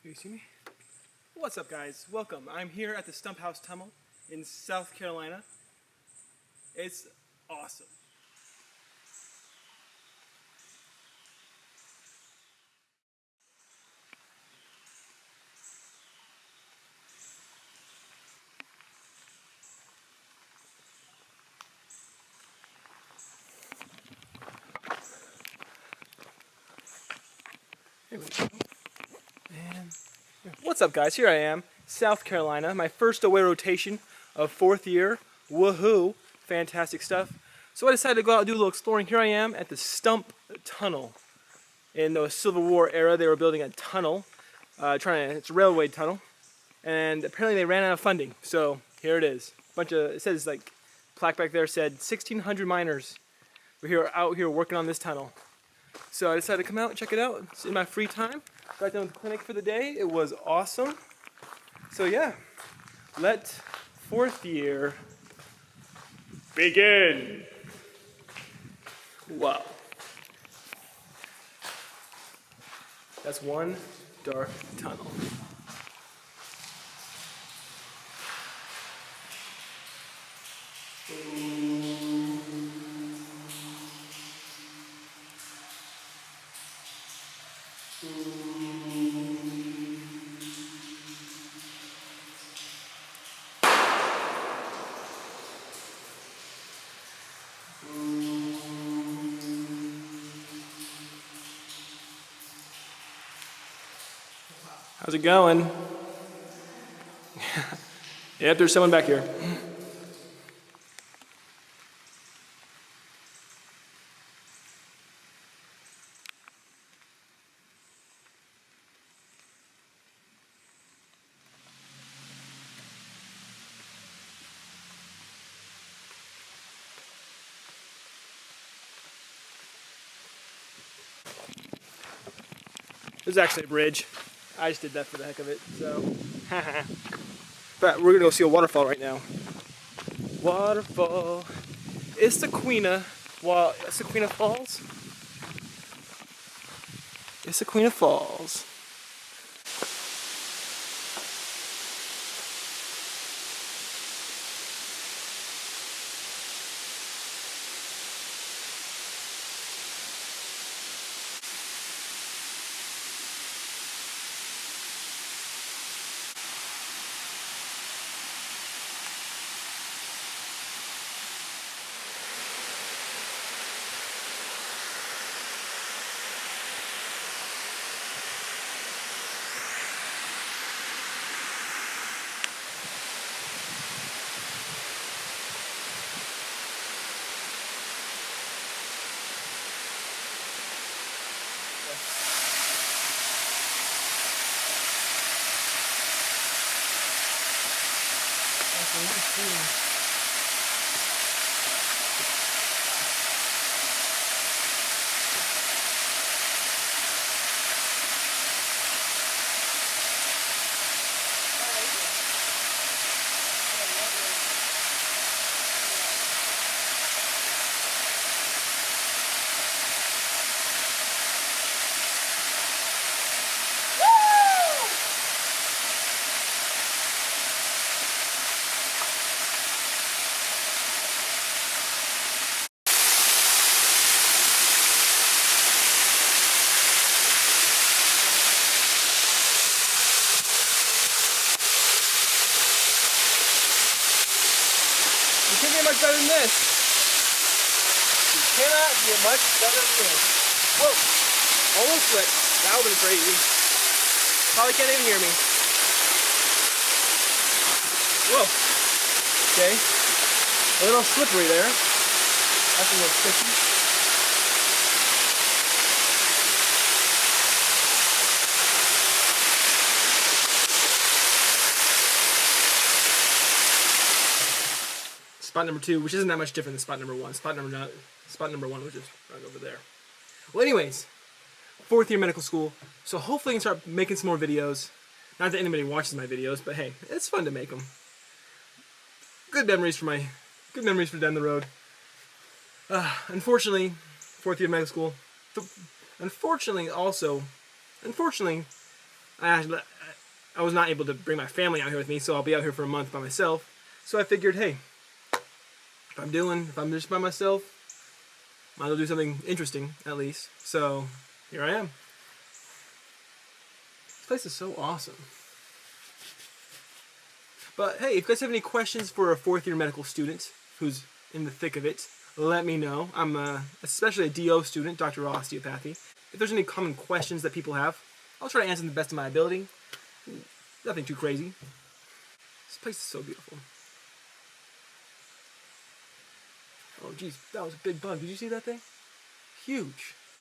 You see me? What's up, guys? Welcome. I'm here at the Stumphouse tunnel in South Carolina. It's awesome. Here we go. And what's up, guys? Here I am, South Carolina. My first away rotation of fourth year. Woohoo! Fantastic stuff. So I decided to go out and do a little exploring. Here I am at the Stump Tunnel. In the Civil War era, they were building a tunnel, it's a railway tunnel, and apparently they ran out of funding. So here it is. It says like, plaque back there said 1,600 miners were out here working on this tunnel. So I decided to come out and check it out. It's in my free time. Got done with the clinic for the day. It was awesome. So yeah, let fourth year begin. Wow. That's one dark tunnel. How's it going? Yep, there's someone back here. There's actually a bridge. I just did that for the heck of it, so. But we're gonna go see a waterfall right now. Waterfall. Issaqueenah. Issaqueenah Falls? Issaqueenah Falls. You can't get much better than this. You cannot get much better than this. Whoa! Almost slipped. That would have been crazy. Probably can't even hear me. Whoa. Okay. A little slippery there. That's a little sticky. Spot number 2, which isn't that much different than spot number 1. Spot number 1 was just right over there. Well, anyways, fourth year medical school, so hopefully I can start making some more videos. Not that anybody watches my videos, but hey, it's fun to make them. Good memories for down the road. Unfortunately, fourth year medical school. Unfortunately, I I was not able to bring my family out here with me, so I'll be out here for a month by myself. So I figured, hey, if I'm just by myself, might as well do something interesting, at least. So here I am. This place is so awesome. But hey, if you guys have any questions for a fourth-year medical student who's in the thick of it, let me know. I'm especially a DO student, doctoral osteopathy. If there's any common questions that people have, I'll try to answer them to the best of my ability. Nothing too crazy. This place is so beautiful. Oh geez, that was a big bug. Did you see that thing? Huge.